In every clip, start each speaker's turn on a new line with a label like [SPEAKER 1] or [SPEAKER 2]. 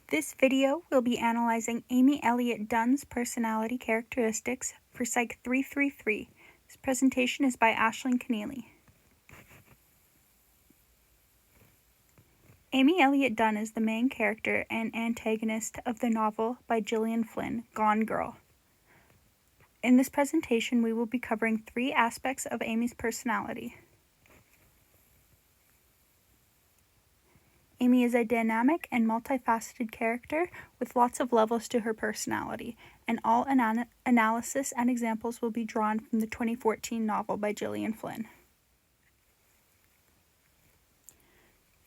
[SPEAKER 1] This video will be analyzing Amy Elliott Dunn's personality characteristics for Psych 333. This presentation is by Ashlyn Keneally. Amy Elliott Dunn is the main character and antagonist of the novel by Gillian Flynn, Gone Girl. In this presentation, we will be covering three aspects of Amy's personality. Amy is a dynamic and multifaceted character with lots of levels to her personality, and all analysis and examples will be drawn from the 2014 novel by Gillian Flynn.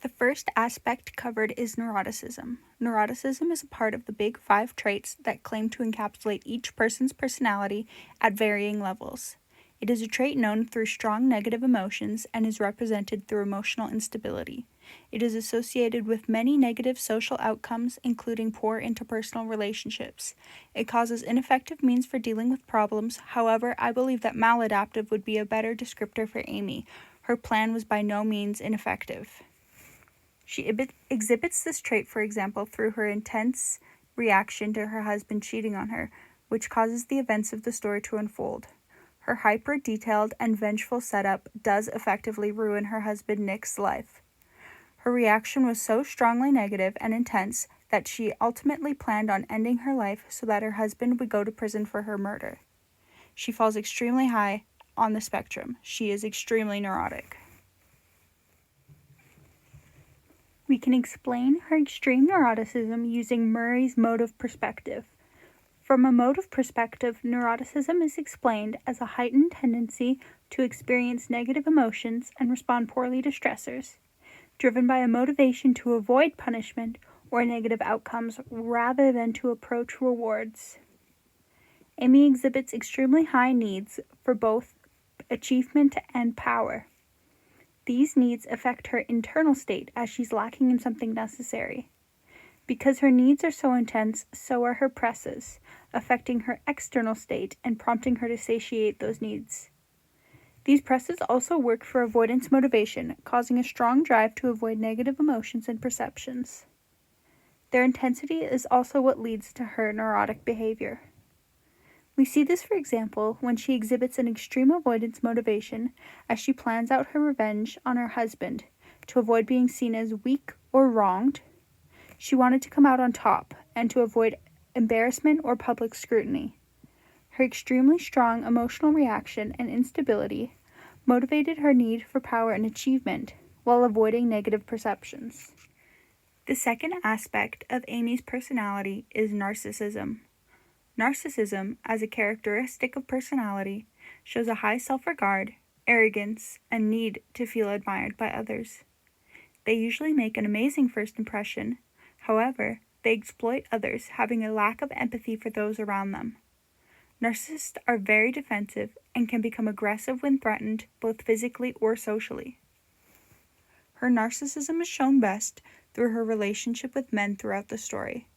[SPEAKER 1] The first aspect covered is neuroticism. Neuroticism is a part of the Big Five traits that claim to encapsulate each person's personality at varying levels. It is a trait known through strong negative emotions and is represented through emotional instability. It is associated with many negative social outcomes, including poor interpersonal relationships. It causes ineffective means for dealing with problems. However, I believe that maladaptive would be a better descriptor for Amy. Her plan was by no means ineffective. She exhibits this trait, for example, through her intense reaction to her husband cheating on her, which causes the events of the story to unfold. Her hyper-detailed and vengeful setup does effectively ruin her husband Nick's life. Her reaction was so strongly negative and intense that she ultimately planned on ending her life so that her husband would go to prison for her murder. She falls extremely high on the spectrum. She is extremely neurotic. We can explain her extreme neuroticism using Murray's motive perspective. From a motive perspective, neuroticism is explained as a heightened tendency to experience negative emotions and respond poorly to stressors, driven by a motivation to avoid punishment or negative outcomes rather than to approach rewards. Amy exhibits extremely high needs for both achievement and power. These needs affect her internal state as she's lacking in something necessary. Because her needs are so intense, so are her presses, affecting her external state and prompting her to satiate those needs. These presses also work for avoidance motivation, causing a strong drive to avoid negative emotions and perceptions. Their intensity is also what leads to her neurotic behavior. We see this, for example, when she exhibits an extreme avoidance motivation as she plans out her revenge on her husband to avoid being seen as weak or wronged. She wanted to come out on top and to avoid embarrassment or public scrutiny. Her extremely strong emotional reaction and instability motivated her need for power and achievement while avoiding negative perceptions. The second aspect of Amy's personality is narcissism. Narcissism, as a characteristic of personality, shows a high self-regard, arrogance, and need to feel admired by others. They usually make an amazing first impression. However, they exploit others, having a lack of empathy for those around them. Narcissists are very defensive and can become aggressive when threatened, both physically or socially. Her narcissism is shown best through her relationship with men throughout the story.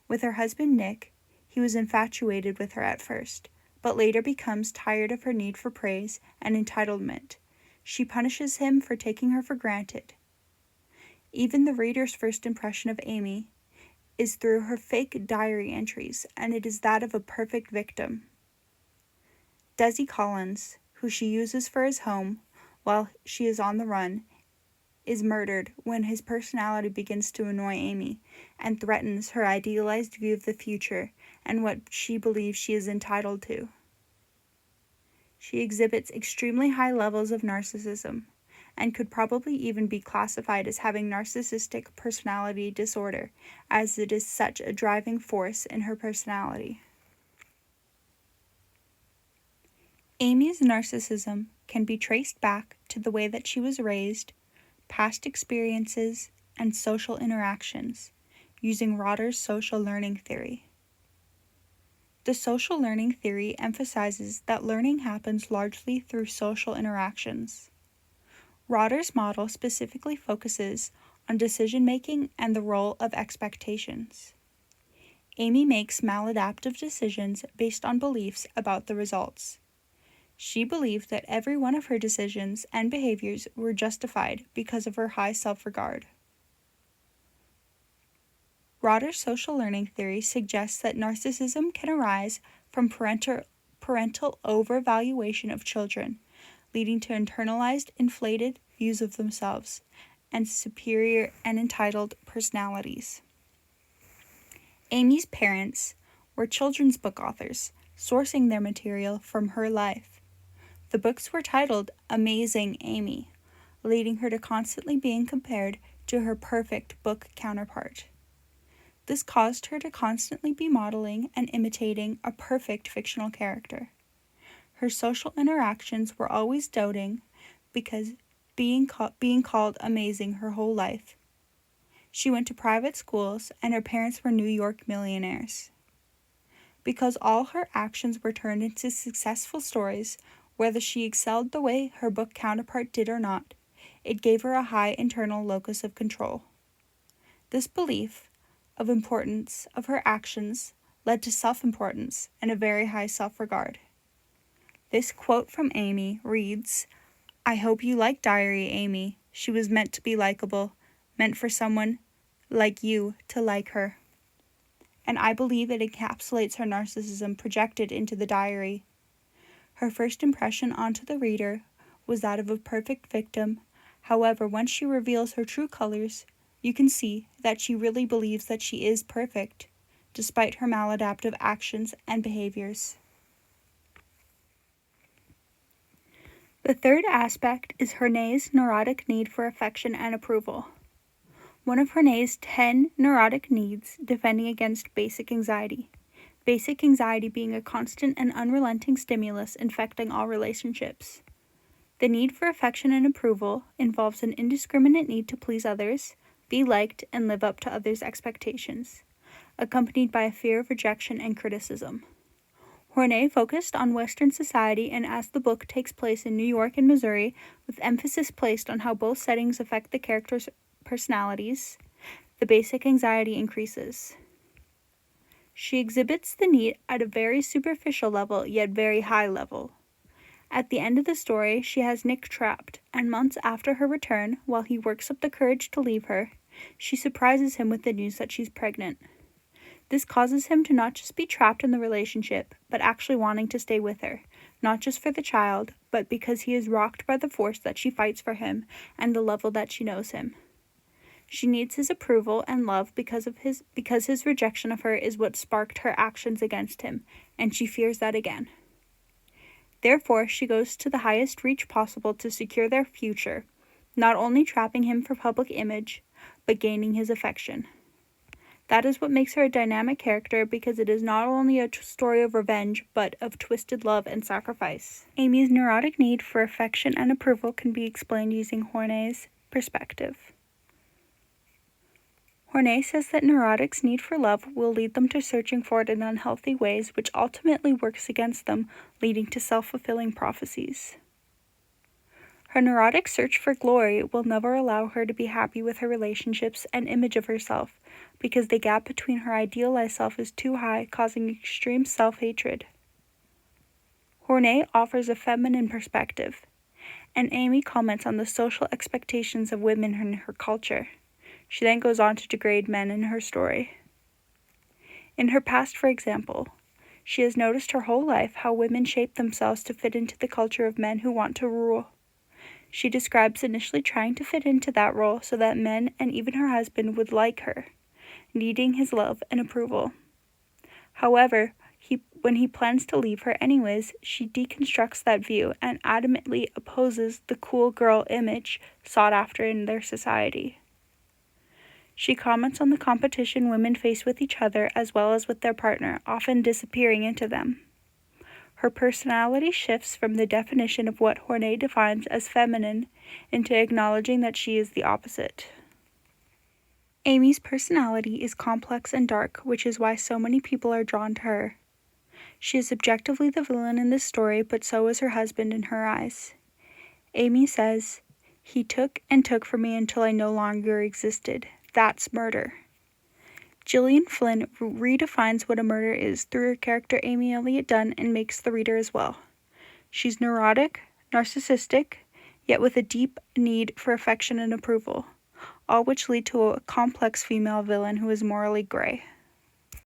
[SPEAKER 1] With her husband Nick, he was infatuated with her at first, but later becomes tired of her need for praise and entitlement. She punishes him for taking her for granted. Even the reader's first impression of Amy is through her fake diary entries, and it is that of a perfect victim. Desi Collins, who she uses for his home while she is on the run, is murdered when his personality begins to annoy Amy and threatens her idealized view of the future and what she believes she is entitled to. She exhibits extremely high levels of narcissism and could probably even be classified as having narcissistic personality disorder, as it is such a driving force in her personality. Amy's narcissism can be traced back to the way that she was raised, past experiences, and social interactions, using Rotter's social learning theory. The social learning theory emphasizes that learning happens largely through social interactions. Rotter's model specifically focuses on decision-making and the role of expectations. Amy makes maladaptive decisions based on beliefs about the results. She believed that every one of her decisions and behaviors were justified because of her high self-regard. Broader social learning theory suggests that narcissism can arise from parental overvaluation of children, leading to internalized, inflated views of themselves and superior and entitled personalities. Amy's parents were children's book authors, sourcing their material from her life. The books were titled Amazing Amy, leading her to constantly being compared to her perfect book counterpart. This caused her to constantly be modeling and imitating a perfect fictional character. Her social interactions were always doting because being called amazing her whole life. She went to private schools and her parents were New York millionaires. Because all her actions were turned into successful stories, whether she excelled the way her book counterpart did or not, it gave her a high internal locus of control. This belief of importance of her actions led to self-importance and a very high self-regard. This quote from Amy reads, "I hope you like Diary Amy. She was meant to be likable, meant for someone like you to like her." And I believe it encapsulates her narcissism projected into the diary. Her first impression onto the reader was that of a perfect victim. However, once she reveals her true colors, you can see that she really believes that she is perfect, despite her maladaptive actions and behaviors. The third aspect is Horney's neurotic need for affection and approval. One of Horney's 10 neurotic needs defending against basic anxiety. Basic anxiety being a constant and unrelenting stimulus infecting all relationships. The need for affection and approval involves an indiscriminate need to please others, be liked, and live up to others' expectations, accompanied by a fear of rejection and criticism. Horney focused on Western society, and as the book takes place in New York and Missouri, with emphasis placed on how both settings affect the characters' personalities, the basic anxiety increases. She exhibits the need at a very superficial level, yet very high level. At the end of the story, she has Nick trapped, and months after her return, while he works up the courage to leave her, she surprises him with the news that she's pregnant. This causes him to not just be trapped in the relationship, but actually wanting to stay with her, not just for the child, but because he is rocked by the force that she fights for him and the level that she knows him. She needs his approval and love because his rejection of her is what sparked her actions against him, and she fears that again. Therefore, she goes to the highest reach possible to secure their future, not only trapping him for public image, but gaining his affection. That is what makes her a dynamic character, because it is not only a story of revenge, but of twisted love and sacrifice. Amy's neurotic need for affection and approval can be explained using Horney's perspective. Horney says that neurotics' need for love will lead them to searching for it in unhealthy ways, which ultimately works against them, leading to self-fulfilling prophecies. Her neurotic search for glory will never allow her to be happy with her relationships and image of herself, because the gap between her idealized self is too high, causing extreme self-hatred. Horney offers a feminine perspective, and Amy comments on the social expectations of women in her culture. She then goes on to degrade men in her story. In her past, for example, she has noticed her whole life how women shape themselves to fit into the culture of men who want to rule. She describes initially trying to fit into that role so that men and even her husband would like her, needing his love and approval. However, when he plans to leave her anyways, she deconstructs that view and adamantly opposes the cool girl image sought after in their society. She comments on the competition women face with each other as well as with their partner, often disappearing into them. Her personality shifts from the definition of what Horney defines as feminine into acknowledging that she is the opposite. Amy's personality is complex and dark, which is why so many people are drawn to her. She is objectively the villain in this story, but so is her husband in her eyes. Amy says, "He took and took from me until I no longer existed. That's murder." Gillian Flynn redefines what a murder is through her character Amy Elliott Dunn and makes the reader as well. She's neurotic, narcissistic, yet with a deep need for affection and approval. all which lead to a complex female villain who is morally gray.